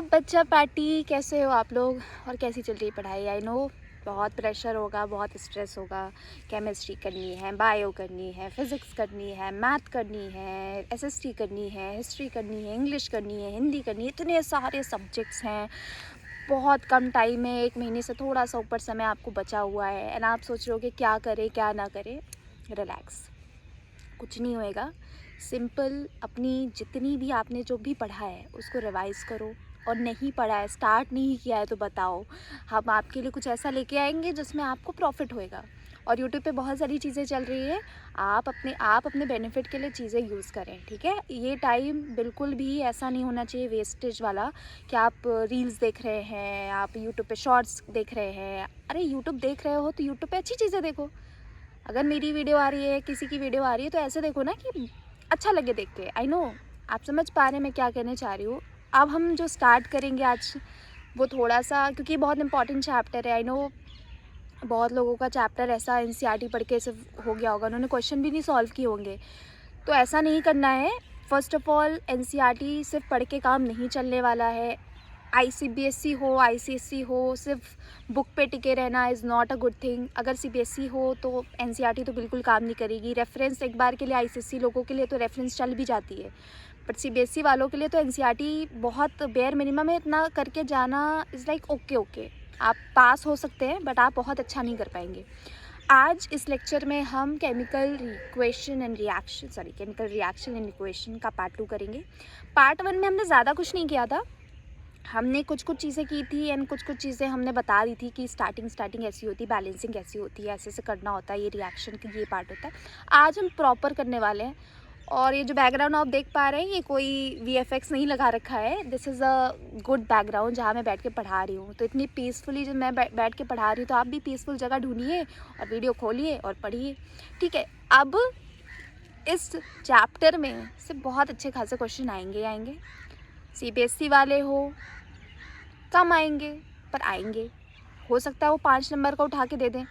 बच्चा पार्टी, कैसे हो आप लोग और कैसी चल रही है पढ़ाई? आई नो बहुत प्रेशर होगा, बहुत स्ट्रेस होगा। केमिस्ट्री करनी है, बायो करनी है, फिज़िक्स करनी है, मैथ करनी है, एसएसटी करनी है, हिस्ट्री करनी है, इंग्लिश करनी है, हिंदी करनी है। इतने सारे सब्जेक्ट्स हैं, बहुत कम टाइम है, 1 महीने से थोड़ा सा ऊपर समय आपको बचा हुआ है एंड आप सोच रहे हो कि क्या करें क्या ना करें। रिलैक्स, कुछ नहीं होएगा। सिंपल अपनी जितनी भी आपने जो भी पढ़ा है उसको रिवाइज़ करो, और नहीं पढ़ा है, स्टार्ट नहीं किया है तो बताओ, हम आपके लिए कुछ ऐसा लेके आएंगे जिसमें आपको प्रॉफिट होएगा। और यूट्यूब पे बहुत सारी चीज़ें चल रही है, आप अपने बेनिफिट के लिए चीज़ें यूज़ करें, ठीक है। ये टाइम बिल्कुल भी ऐसा नहीं होना चाहिए वेस्टेज वाला कि आप रील्स देख रहे हैं, आप यूट्यूब पे शॉर्ट्स देख रहे हैं। अरे यूट्यूब देख रहे हो तो यूट्यूब पे अच्छी चीज़ें देखो। अगर मेरी वीडियो आ रही है, किसी की वीडियो आ रही है, तो ऐसे देखो ना कि अच्छा लगे देख के। आई नो आप समझ पा रहे हैं मैं क्या कहना चाह रही हूँ। अब हम जो स्टार्ट करेंगे आज, वो थोड़ा सा, क्योंकि बहुत इंपॉर्टेंट चैप्टर है। आई नो बहुत लोगों का चैप्टर ऐसा एनसीईआरटी पढ़ के सिर्फ हो गया होगा, उन्होंने क्वेश्चन भी नहीं सॉल्व किए होंगे। तो ऐसा नहीं करना है। फर्स्ट ऑफ ऑल एनसीईआरटी सिर्फ पढ़ के काम नहीं चलने वाला है। आईसीबीएसई हो, आईसीएसई हो, सिर्फ बुक पे टिके रहना is not a good thing. अगर सीबीएसई हो तो एनसीईआरटी तो बिल्कुल काम नहीं करेगी। रेफरेंस एक बार के लिए आईसीएसई लोगों के लिए तो रेफरेंस चल भी जाती है, बट सीबीएसई वालों के लिए तो एनसीईआरटी बहुत बेयर मिनिमम है। इतना करके जाना इज़ लाइक ओके। आप पास हो सकते हैं बट आप बहुत अच्छा नहीं कर पाएंगे। आज इस लेक्चर में हम केमिकल रिएक्शन एंड इक्वेशन का पार्ट 2 करेंगे। पार्ट 1 में हमने ज़्यादा कुछ नहीं किया था। हमने कुछ चीज़ें की थी एंड कुछ चीज़ें हमने बता दी थी कि स्टार्टिंग ऐसी होती है, बैलेंसिंग ऐसी होती है, ऐसे करना होता है, ये रिएक्शन का ये पार्ट होता है। आज हम प्रॉपर करने वाले हैं। और ये जो बैकग्राउंड आप देख पा रहे हैं, ये कोई वीएफएक्स नहीं लगा रखा है। This is a good background जहाँ मैं बैठ के पढ़ा रही हूँ। तो इतनी पीसफुली जब मैं बैठ के पढ़ा रही हूँ, तो आप भी पीसफुल जगह ढूंढिए और वीडियो खोलिए और पढ़िए, ठीक है। अब इस चैप्टर में से बहुत अच्छे खासे क्वेश्चन आएंगे। सीबीएसई वाले हो कम आएंगे, पर आएंगे। हो सकता है वो 5 नंबर का उठा के दे दें।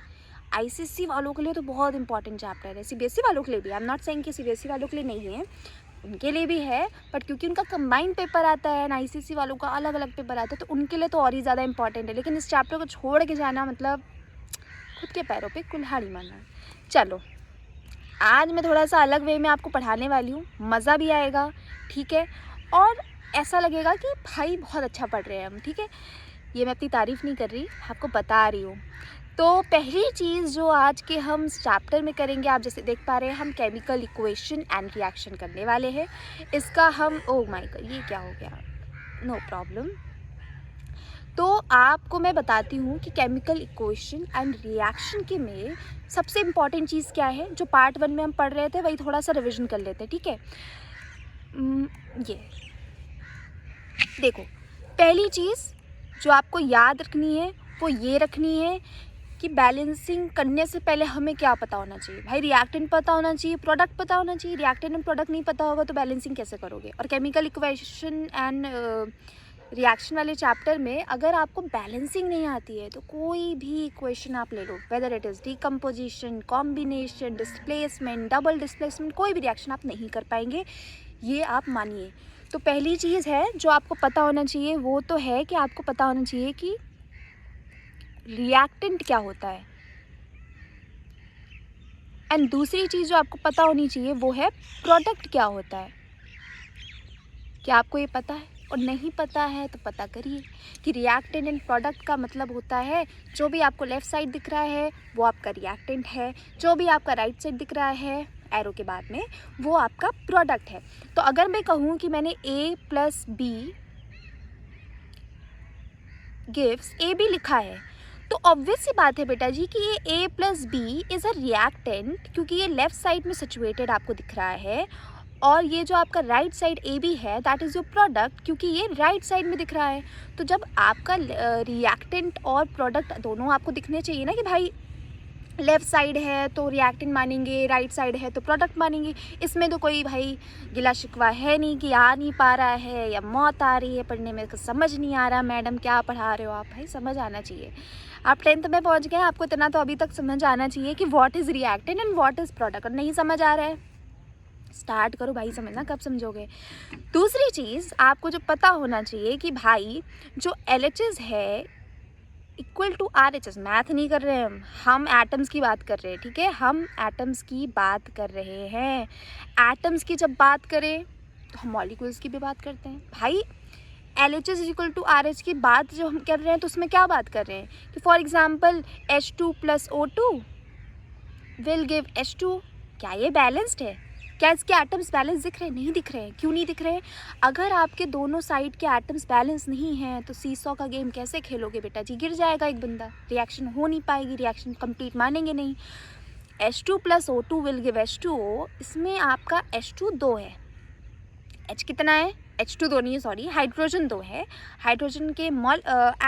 आईसीएसई वालों के लिए तो बहुत इंपॉर्टेंट चैप्टर है। सीबीएसई वालों के लिए भी, आई एम नॉट सेइंग कि सीबीएसई वालों के लिए नहीं है, उनके लिए भी है, बट क्योंकि उनका कंबाइंड पेपर आता है ना, आईसीएसई वालों का अलग अलग पेपर आता है, तो उनके लिए तो और ही ज़्यादा इंपॉर्टेंट है। लेकिन इस चैप्टर को छोड़ के जाना मतलब खुद के पैरों पे कुल्हाड़ी मारना। चलो, आज मैं थोड़ा सा अलग वे में आपको पढ़ाने वाली हूँ, मज़ा भी आएगा, ठीक है। और ऐसा लगेगा कि भाई बहुत अच्छा पढ़ रहे हैं हम, ठीक है। ये मैं अपनी तारीफ़ नहीं कर रही, आपको बता रही हूँ। तो पहली चीज़ जो आज के हम चैप्टर में करेंगे, आप जैसे देख पा रहे हैं, हम केमिकल इक्वेशन एंड रिएक्शन करने वाले हैं। इसका हम, ओह माय गॉड, ये क्या हो गया, नो प्रॉब्लम। तो आपको मैं बताती हूँ कि केमिकल इक्वेशन एंड रिएक्शन के में सबसे इम्पॉर्टेंट चीज़ क्या है। जो पार्ट 1 में हम पढ़ रहे थे वही थोड़ा सा रिविजन कर लेते हैं, ठीक है। ये देखो, पहली चीज़ जो आपको याद रखनी है वो ये रखनी है कि बैलेंसिंग करने से पहले हमें क्या पता होना चाहिए। भाई रिएक्टेंट पता होना चाहिए, प्रोडक्ट पता होना चाहिए। रिएक्टेंट एंड प्रोडक्ट नहीं पता होगा तो बैलेंसिंग कैसे करोगे। और केमिकल इक्वेशन एंड रिएक्शन वाले चैप्टर में अगर आपको बैलेंसिंग नहीं आती है तो कोई भी इक्वेशन आप ले लो, whether it is decomposition, combination, displacement, double displacement, कोई भी रिएक्शन आप नहीं कर पाएंगे, ये आप मानिए। तो पहली चीज़ है जो आपको पता होना चाहिए वो तो है कि आपको पता होना चाहिए कि रिएक्टेंट क्या होता है। एंड दूसरी चीज़ जो आपको पता होनी चाहिए वो है प्रोडक्ट क्या होता है। क्या आपको ये पता है? और नहीं पता है तो पता करिए कि रिएक्टेंट एंड प्रोडक्ट का मतलब होता है, जो भी आपको लेफ़्ट साइड दिख रहा है वो आपका रिएक्टेंट है, जो भी आपका राइट साइड दिख रहा है एरो के बाद में वो आपका प्रोडक्ट है। तो अगर मैं कहूँ कि मैंने A + B गिव्स AB लिखा है, तो ऑब्वियस सी बात है बेटा जी कि ये A + B is a reactant, क्योंकि ये लेफ़्ट साइड में सिचुएटेड आपको दिख रहा है। और ये जो आपका राइट साइड AB है दैट इज़ योर प्रोडक्ट, क्योंकि ये राइट साइड में दिख रहा है। तो जब आपका रिएक्टेंट और प्रोडक्ट दोनों आपको दिखने चाहिए ना, कि भाई लेफ़्ट साइड है तो रिएक्टेंट मानेंगे, राइट साइड है तो प्रोडक्ट मानेंगे। इसमें तो कोई भाई गिला शिकवा है नहीं कि आ नहीं पा रहा है या मौत आ रही है पढ़ने में, समझ नहीं आ रहा मैडम क्या पढ़ा रहे हो आप। भाई समझ आना चाहिए, आप 10th में पहुंच गए, आपको इतना तो अभी तक समझ आना चाहिए कि what is reactant and what is product. और नहीं समझ आ रहा है, स्टार्ट करो भाई, समझना कब समझोगे। दूसरी चीज़ आपको जो पता होना चाहिए कि भाई जो LHS है इक्वल टू RHS, मैथ नहीं कर रहे हैं हम एटम्स की बात कर रहे हैं, ठीक है, हम एटम्स की बात कर रहे हैं। एटम्स की जब बात करें तो हम मॉलिक्यूल्स की भी बात करते हैं भाई। LHS इक्वल टू RH की बात जो हम कर रहे हैं तो उसमें क्या बात कर रहे हैं कि for example H2 + O2 will give H2। क्या ये बैलेंस्ड है? क्या इसके एटम्स बैलेंस दिख रहे हैं? नहीं दिख रहे हैं। क्यों नहीं दिख रहे हैं? अगर आपके दोनों साइड के एटम्स बैलेंस नहीं हैं तो सीसॉ का गेम कैसे खेलोगे बेटा जी? गिर जाएगा एक बंदा, रिएक्शन हो नहीं पाएगी, रिएक्शन कंप्लीट मानेंगे नहीं। H2 + O2 will give H2O, इसमें आपका H2 2 है, H कितना है? H2 2 नहीं है, सॉरी, हाइड्रोजन 2 है, हाइड्रोजन के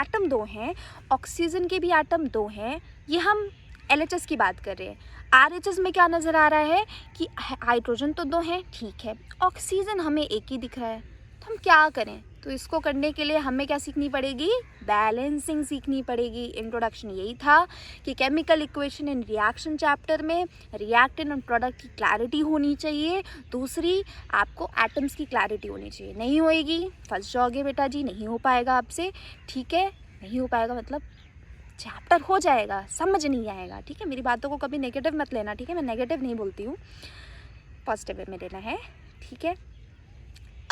एटम 2 हैं, ऑक्सीजन के भी एटम 2 हैं। ये हम LHS की बात कर रहे हैं। RHS में क्या नज़र आ रहा है कि हाइड्रोजन तो 2 हैं, ठीक है, ऑक्सीजन हमें एक ही दिख रहा है, तो हम क्या करें? तो इसको करने के लिए हमें क्या सीखनी पड़ेगी? बैलेंसिंग सीखनी पड़ेगी। इंट्रोडक्शन यही था कि chemical equation in reaction chapter में रिएक्टेंट एंड प्रोडक्ट की क्लैरिटी होनी चाहिए। दूसरी, आपको एटम्स की क्लैरिटी होनी चाहिए। नहीं होएगी फंस जाओगे बेटा जी, नहीं हो पाएगा आपसे, ठीक है, नहीं हो पाएगा मतलब चैप्टर हो जाएगा, समझ नहीं आएगा, ठीक है। मेरी बातों को कभी नेगेटिव मत लेना, ठीक है, मैं नेगेटिव नहीं बोलती हूँ, पॉजिटिव वे में लेना है, ठीक है।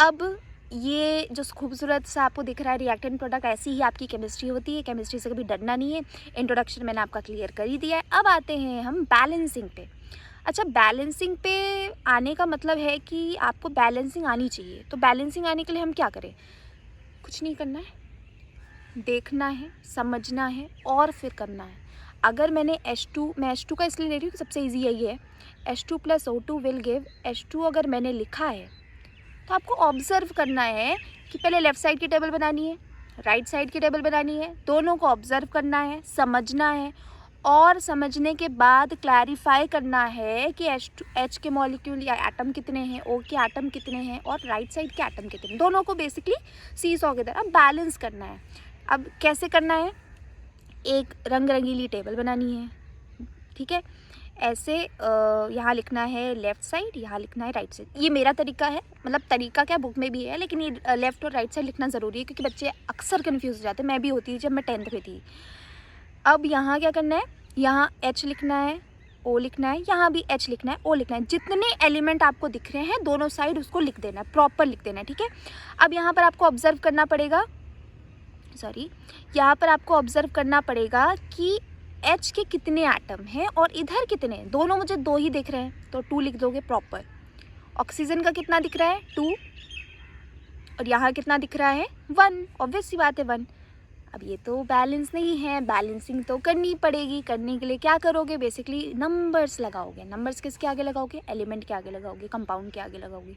अब ये जो खूबसूरत सा आपको दिख रहा है रिएक्टेंट प्रोडक्ट, ऐसी ही आपकी केमिस्ट्री होती है, केमिस्ट्री से कभी डरना नहीं है। इंट्रोडक्शन मैंने आपका क्लियर कर ही दिया है। अब आते हैं हम बैलेंसिंग पे। अच्छा, बैलेंसिंग पे आने का मतलब है कि आपको बैलेंसिंग आनी चाहिए। तो बैलेंसिंग आने के लिए हम क्या करें? कुछ नहीं करना है, देखना है, समझना है और फिर करना है। अगर मैं H2 का इसलिए ले रही हूँ कि सबसे ईजी यही है, H2 + O2 will give H2 अगर मैंने लिखा है तो आपको ऑब्जर्व करना है कि पहले लेफ़्ट साइड की टेबल बनानी है, राइट साइड की टेबल बनानी है, दोनों को ऑब्जर्व करना है, समझना है और समझने के बाद क्लैरिफाई करना है कि H के मॉलिक्यूल या एटम कितने हैं, O के एटम कितने हैं और राइट साइड के एटम कितने हैं, दोनों को बेसिकली सीसॉ की तरह बैलेंस करना है। अब कैसे करना है? एक रंग रंगीली टेबल बनानी है, ठीक है, ऐसे यहाँ लिखना है लेफ़्ट साइड, यहाँ लिखना है राइट साइड। ये मेरा तरीका है, मतलब तरीका क्या बुक में भी है, लेकिन ये लेफ़्ट और राइट साइड लिखना ज़रूरी है क्योंकि बच्चे अक्सर कन्फ्यूज़ हो जाते हैं। मैं भी होती थी जब मैं 10th में थी। अब यहाँ क्या करना है? यहाँ H लिखना है, O लिखना है, यहाँ भी H लिखना है, O लिखना है। जितने एलिमेंट आपको दिख रहे हैं दोनों साइड उसको लिख देना है, प्रॉपर लिख देना है, ठीक है। अब यहाँ पर आपको ऑब्जर्व करना पड़ेगा, यहाँ पर आपको ऑब्जर्व करना पड़ेगा कि H के कितने एटम हैं और इधर कितने हैं। दोनों मुझे 2 ही दिख रहे हैं तो 2 लिख दोगे प्रॉपर। ऑक्सीजन का कितना दिख रहा है? 2। और यहाँ कितना दिख रहा है? 1। ऑब्वियस सी बात है 1। अब ये तो बैलेंस नहीं है, बैलेंसिंग तो करनी पड़ेगी। करने के लिए क्या करोगे? बेसिकली नंबर्स लगाओगे। नंबर्स किसके आगे लगाओगे? एलिमेंट के आगे लगाओगे, कंपाउंड के आगे लगाओगे।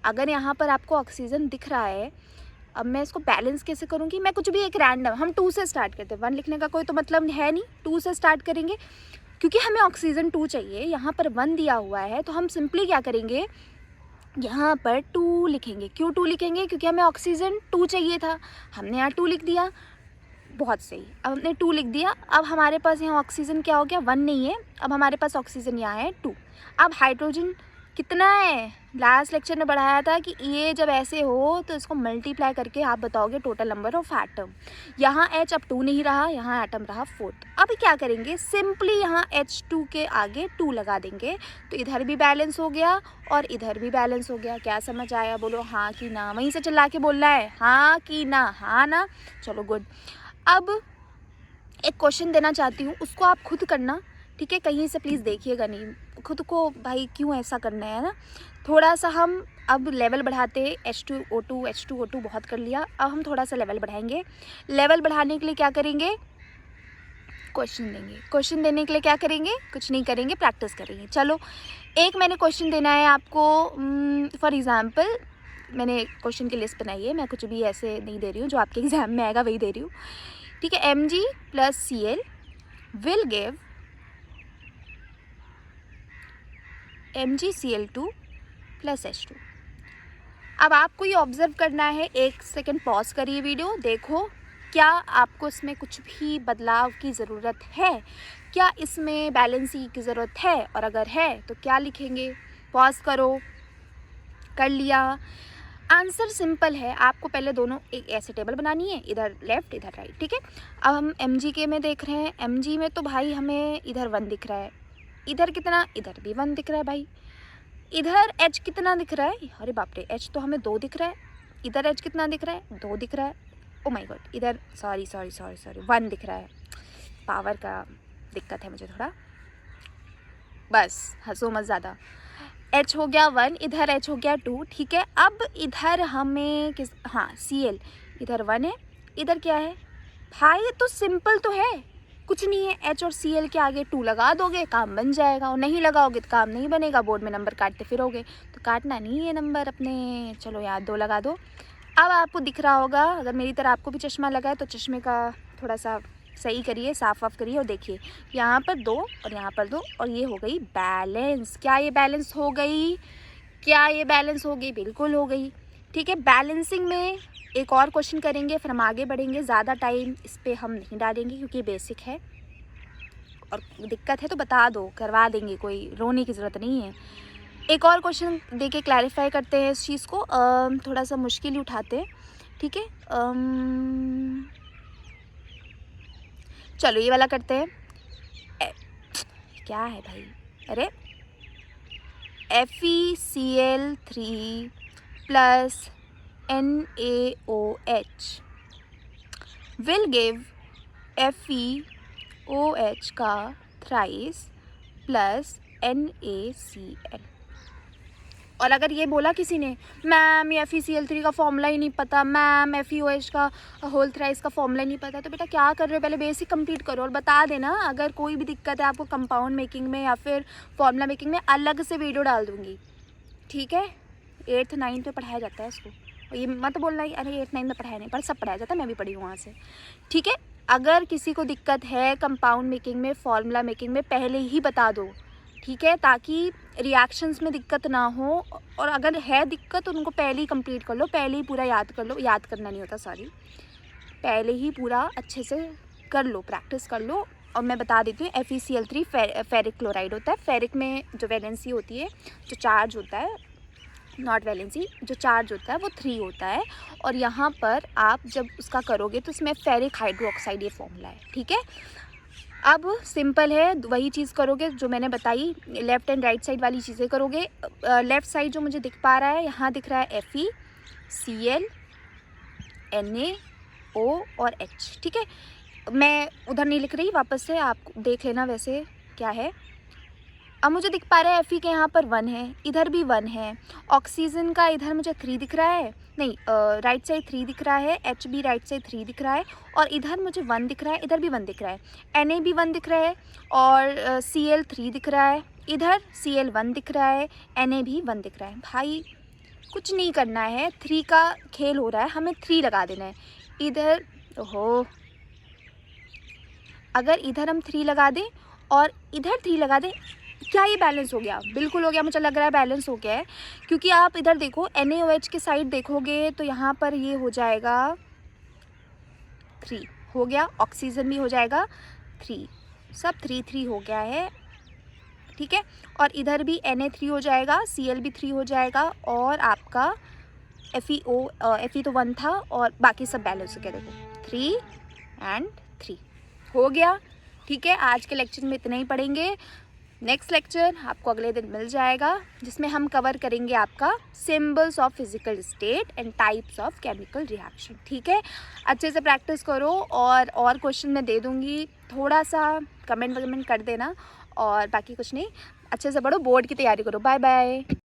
अगर यहाँ पर आपको ऑक्सीजन दिख रहा है, अब मैं इसको बैलेंस कैसे करूँगी? मैं कुछ भी एक रैंडम, हम 2 से स्टार्ट करते हैं, 1 लिखने का कोई तो मतलब है नहीं, 2 से स्टार्ट करेंगे क्योंकि हमें ऑक्सीजन 2 चाहिए। यहाँ पर 1 दिया हुआ है तो हम सिंपली क्या करेंगे, यहाँ पर 2 लिखेंगे। क्यों 2 लिखेंगे? क्योंकि हमें ऑक्सीजन 2 चाहिए था, हमने यहाँ 2 लिख दिया। बहुत सही, अब हमने 2 लिख दिया। अब हमारे पास यहाँ ऑक्सीजन क्या हो गया? 1 नहीं है, अब हमारे पास ऑक्सीजन यहाँ है 2। अब हाइड्रोजन कितना है? लास्ट लेक्चर में बढ़ाया था कि ये जब ऐसे हो तो इसको मल्टीप्लाई करके आप बताओगे टोटल नंबर ऑफ एटम। यहाँ H अब 2 नहीं रहा, यहाँ एटम रहा 4। अब क्या करेंगे? सिंपली यहाँ H2 के आगे 2 लगा देंगे तो इधर भी बैलेंस हो गया और इधर भी बैलेंस हो गया। क्या समझ आया? बोलो हाँ कि ना। वहीं से चिल्ला के बोलना है, हाँ कि ना। हाँ ना, चलो गुड। अब एक क्वेश्चन देना चाहती हूँ, उसको आप खुद करना, ठीक है, कहीं से प्लीज़ देखिएगा नहीं, खुद को भाई क्यों ऐसा करना है ना। थोड़ा सा हम अब लेवल बढ़ाते हैं, H2O2 बहुत कर लिया, अब हम थोड़ा सा लेवल बढ़ाएंगे। लेवल बढ़ाने के लिए क्या करेंगे? क्वेश्चन देंगे। क्वेश्चन देने के लिए क्या करेंगे? कुछ नहीं करेंगे, प्रैक्टिस करेंगे। चलो, एक मैंने क्वेश्चन देना है आपको। फॉर एग्ज़ाम्पल मैंने क्वेश्चन की लिस्ट बनाई है, मैं कुछ भी ऐसे नहीं दे रही हूँ, जो आपके एग्ज़ाम में आएगा वही दे रही हूँ, ठीक है। Mg + Cl will give MgCl2 + H2। अब आपको ये ऑब्जर्व करना है, 1 सेकंड पॉज करिए वीडियो, देखो क्या आपको इसमें कुछ भी बदलाव की ज़रूरत है, क्या इसमें बैलेंसिंग की ज़रूरत है, और अगर है तो क्या लिखेंगे। पॉज करो, कर लिया। आंसर सिंपल है, आपको पहले दोनों एक ऐसे टेबल बनानी है, इधर लेफ़्ट इधर राइट, ठीक है। अब हम MGK में देख रहे हैं, MG में तो भाई हमें इधर 1 दिख रहा है, इधर कितना, इधर भी 1 दिख रहा है भाई। इधर H कितना दिख रहा है, अरे बाप रे, H तो हमें 2 दिख रहा है। इधर H कितना दिख रहा है, 2 दिख रहा है। ओ माय गॉड, इधर सॉरी 1 दिख रहा है। पावर का दिक्कत है मुझे थोड़ा, बस हंसो मत ज़्यादा। H हो गया 1, इधर H हो गया 2, ठीक है। अब इधर हमें किस, हाँ Cl, इधर 1 है, इधर क्या है भाई, ये तो सिंपल तो है, कुछ नहीं है। H और Cl के आगे 2 लगा दोगे, काम बन जाएगा, और नहीं लगाओगे तो काम नहीं बनेगा, बोर्ड में नंबर काटते फिरोगे, तो काटना नहीं है नंबर अपने। चलो यार 2 लगा दो। अब आपको दिख रहा होगा, अगर मेरी तरह आपको भी चश्मा लगा है तो चश्मे का थोड़ा सा सही करिए, साफ वाफ करिए, और देखिए यहाँ पर 2 और यहाँ पर 2, और ये हो गई बैलेंस। क्या ये बैलेंस हो गई, क्या ये बैलेंस हो गई, बिल्कुल हो गई, ठीक है। बैलेंसिंग में एक और क्वेश्चन करेंगे, फिर हम आगे बढ़ेंगे। ज़्यादा टाइम इस पर हम नहीं डालेंगे क्योंकि बेसिक है, और दिक्कत है तो बता दो, करवा देंगे, कोई रोने की ज़रूरत नहीं है। एक और क्वेश्चन दे के क्लैरिफाई करते हैं इस चीज़ को, थोड़ा सा मुश्किल ही उठाते हैं, ठीक है। चलो ये वाला करते हैं। क्या है भाई, अरे FeCl3 plus NaOH will give FeOH का थ्राइस प्लस NaCl। और अगर ये बोला किसी ने, मैम ये FeCl3 का फॉर्मूला ही नहीं पता, मैम FeOH का होल थ्राइस का फॉर्मूला ही नहीं पता, तो बेटा क्या कर रहे हो, पहले बेसिक कंप्लीट करो और बता देना। अगर कोई भी दिक्कत है आपको कंपाउंड मेकिंग में या फिर फॉर्मूला मेकिंग में, अलग से वीडियो डाल दूँगी, ठीक है। 8th 9th में पढ़ाया जाता है इसको, और ये मत बोलना कि अरे 8th 9th में पढ़ाया नहीं, पर सब पढ़ाया जाता है, मैं भी पढ़ी हूँ वहाँ से, ठीक है। अगर किसी को दिक्कत है कंपाउंड मेकिंग में, फॉर्मूला मेकिंग में, पहले ही बता दो, ठीक है, ताकि रिएक्शंस में दिक्कत ना हो। और अगर है दिक्कत तो उनको पहले ही कंप्लीट कर लो, पहले ही पूरा याद कर लो, याद करना नहीं होता सॉरी, पहले ही पूरा अच्छे से कर लो, प्रैक्टिस कर लो। और मैं बता देती हूँ, FeCl3 फेरिक क्लोराइड होता है। फेरिक में जो वैलेंसी होती है, जो चार्ज होता है, नॉट वैलेंसी, जो चार्ज होता है वो 3 होता है। और यहाँ पर आप जब उसका करोगे तो इसमें फेरिक हाइड्रोक्साइड ये फॉर्मूला है, ठीक है। अब सिंपल है, वही चीज़ करोगे जो मैंने बताई, लेफ़्ट एंड राइट साइड वाली चीज़ें करोगे। लेफ़्ट साइड जो मुझे दिख पा रहा है, यहाँ दिख रहा है FeCl NaO और H, ठीक है। मैं उधर नहीं लिख रही, वापस से आप देख लेना वैसे क्या है। अब मुझे दिख पा रहा है Fe के यहाँ पर 1 है, इधर भी 1 है। ऑक्सीजन का इधर मुझे 3 दिख रहा है, नहीं राइट साइड 3 दिख रहा है, H भी राइट साइड 3 दिख रहा है, और इधर मुझे 1 दिख रहा है, इधर भी 1 दिख रहा है। Na भी 1 दिख रहा है, और Cl 3 दिख रहा है, इधर Cl 1 दिख रहा है, Na भी 1 दिख रहा है। भाई कुछ नहीं करना है, 3 का खेल हो रहा है, हमें 3 लगा देना है इधर। ओहो, अगर इधर हम 3 लगा दें और इधर 3 लगा दें, क्या ये बैलेंस हो गया? बिल्कुल हो गया, मुझे लग रहा है बैलेंस हो गया है। क्योंकि आप इधर देखो, NaOH के साइड देखोगे तो यहाँ पर ये हो जाएगा 3 हो गया, ऑक्सीजन भी हो जाएगा 3, सब 3 हो गया है, ठीक है। और इधर भी Na3 हो जाएगा, Cl भी 3 हो जाएगा, और आपका Fe तो 1 था, और बाकी सब बैलेंस हो गया। देखो 3 and 3 हो गया, ठीक है। आज के लेक्चर में इतना ही पढ़ेंगे। नेक्स्ट लेक्चर आपको अगले दिन मिल जाएगा, जिसमें हम कवर करेंगे आपका symbols of physical state and types of chemical reaction, ठीक है। अच्छे से प्रैक्टिस करो, और क्वेश्चन मैं दे दूँगी, थोड़ा सा कमेंट कर देना, और बाकी कुछ नहीं, अच्छे से पढ़ो, बोर्ड की तैयारी करो। Bye bye.